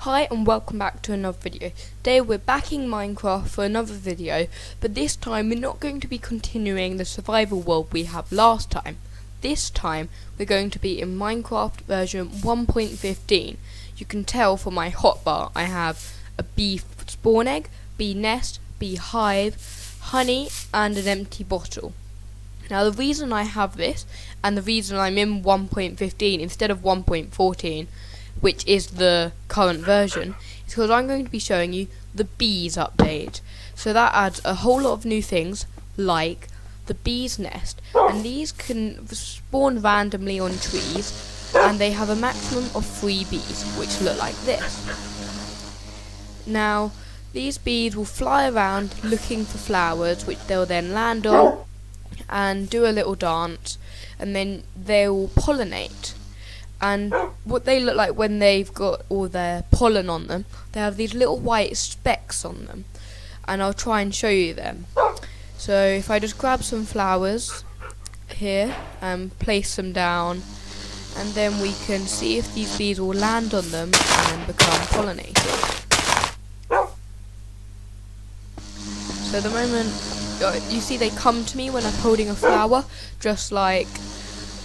Hi and welcome back to another video. Today we're back in Minecraft for another video, but this time we're not going to be continuing the survival world we had last time. This time we're going to be in Minecraft version 1.15. You can tell from my hotbar I have a bee spawn egg, bee nest, bee hive, honey and an empty bottle. Now the reason I have this and the reason I'm in 1.15 instead of 1.14, which is the current version, is because I'm going to be showing you the bees update. So that adds a whole lot of new things like the bee's nest, and these can spawn randomly on trees and they have a maximum of 3 bees, which look like this. Now these bees will fly around looking for flowers, which they'll then land on and do a little dance, and then they will pollinate. And what they look like when they've got all their pollen on them, they have these little white specks on them, and I'll try and show you them. So if I just grab some flowers here and place them down, and then we can see if these bees will land on them and become pollinated. So the moment you see they come to me when I'm holding a flower, just like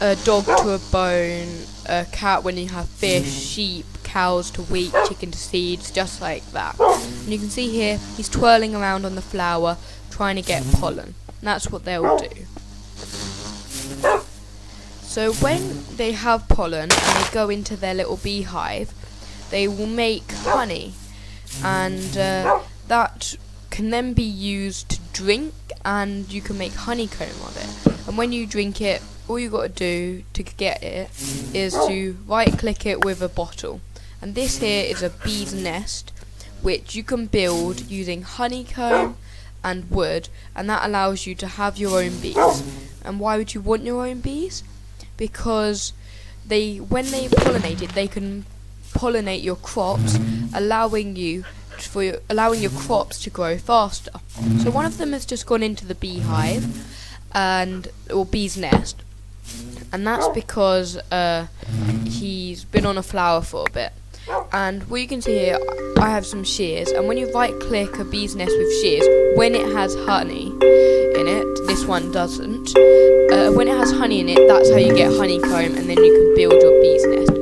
a dog to a bone, a cat when you have fish, sheep, cows to wheat, chicken to seeds, just like that. And you can see here he's twirling around on the flower trying to get pollen. And that's what they'll do. So when they have pollen and they go into their little beehive, they will make honey, and that can then be used to drink, and you can make honeycomb of it. And when you drink it, all you got to do to get it is to right click it with a bottle. And this here is a bee's nest, which you can build using honeycomb and wood, and that allows you to have your own bees. And why would you want your own bees? Because when they pollinated, they can pollinate your crops, allowing your crops to grow faster. So one of them has just gone into the beehive or bee's nest, and that's because he's been on a flower for a bit. And what you can see here, I have some shears, and when you right click a bee's nest with shears, when it has honey in it, this one doesn't, when it has honey in it, that's how you get honeycomb, and then you can build your bee's nest.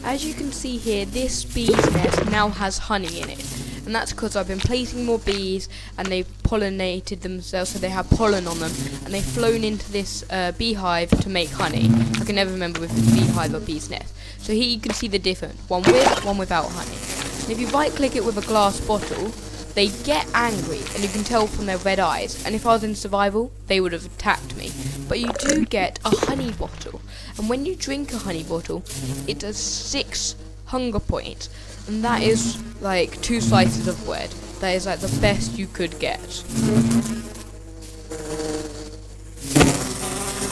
As you can see here, this bee's nest now has honey in it, and that's because I've been placing more bees and they've pollinated themselves, so they have pollen on them, and they've flown into this beehive to make honey. I can never remember if it's beehive or bee's nest. So here you can see the difference, one with, one without honey. And if you right click it with a glass bottle, they get angry, and you can tell from their red eyes, and if I was in survival, they would have attacked me. But you do get a honey bottle, and when you drink a honey bottle, it does 6 hunger points, and that is like 2 slices of bread. That is like the best you could get.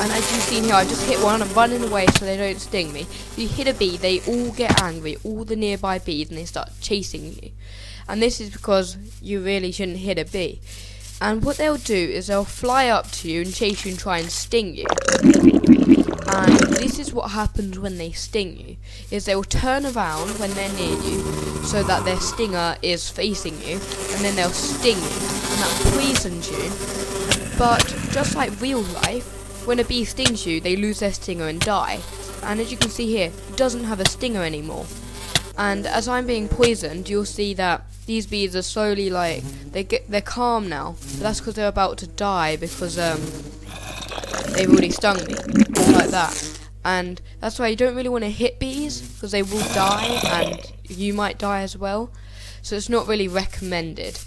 And as you've seen here, I just hit one and I'm running away so they don't sting me. If you hit a bee, they all get angry, all the nearby bees, and they start chasing you. And this is because you really shouldn't hit a bee. And what they'll do is they'll fly up to you and chase you and try and sting you. And this is what happens when they sting you, is they will turn around when they're near you so that their stinger is facing you, and then they'll sting you, and that poisons you. But just like real life, when a bee stings you, they lose their stinger and die. And as you can see here, it doesn't have a stinger anymore. And as I'm being poisoned, you'll see that these bees are slowly they're calm now. But that's because they're about to die, because they've already stung me, like that. And that's why you don't really want to hit bees, because they will die and you might die as well. So it's not really recommended.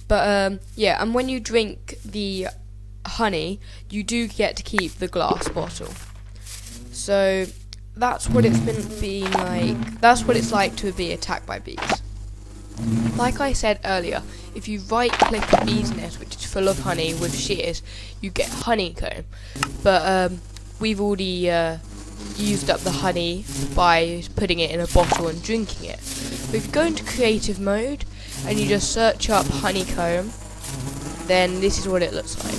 But yeah, and when you drink the honey, you do get to keep the glass bottle. So that's what it's been like. That's what it's like to be attacked by bees. Like I said earlier, if you right click a bee's nest which is full of honey with shears, you get honeycomb. But we've already used up the honey by putting it in a bottle and drinking it. But if you go into creative mode and you just search up honeycomb, then this is what it looks like.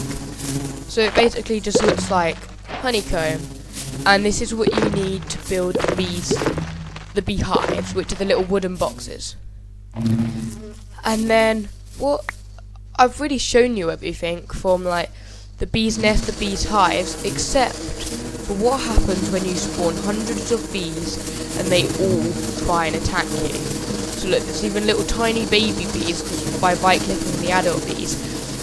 So it basically just looks like honeycomb, And this is what you need to build the beehives, which are the little wooden boxes. And then I've really shown you everything from like the bee's nest, the bee's hives, except for what happens when you spawn hundreds of bees and they all try and attack you. So look, there's even little tiny baby bees by right clicking the adult bees,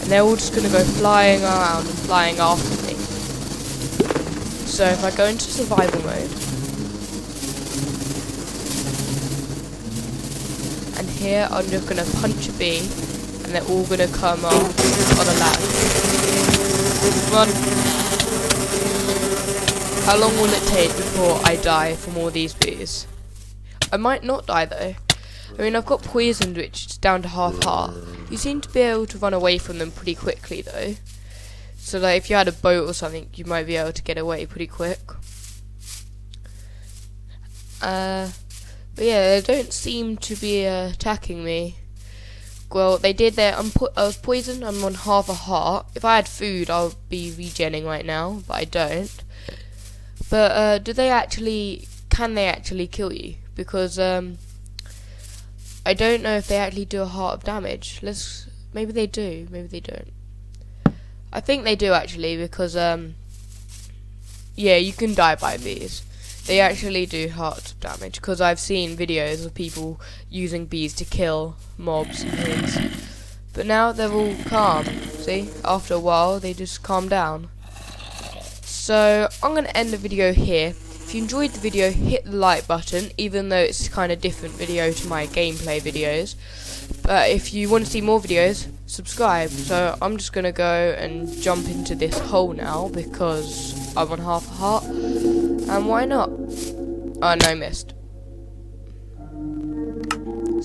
and they're all just going to go flying around and flying after me. So if I go into survival mode, and here I'm just going to punch a bee, and they're all going to come up on a ladder. Run! How long will it take before I die from all these bees? I might not die though. I mean, I've got poisoned, which is down to half heart. You seem to be able to run away from them pretty quickly though. So like if you had a boat or something, you might be able to get away pretty quick. But yeah, they don't seem to be attacking me. Well, they did I was poisoned, I'm on half a heart. If I had food, I'll be regenning right now, but I don't. But can they actually kill you? Because I don't know if they actually do a heart of damage. Maybe they do, maybe they don't. I think they do actually, because yeah, you can die by bees. They actually do heart damage, because I've seen videos of people using bees to kill mobs and things. But now they're all calm. See, after a while they just calm down. So I'm going to end the video here. If you enjoyed the video, hit the like button, even though it's kind of different video to my gameplay videos. But if you want to see more videos, subscribe. So I'm just going to go and jump into this hole now, because I'm on half a heart. And why not? Oh no, I missed.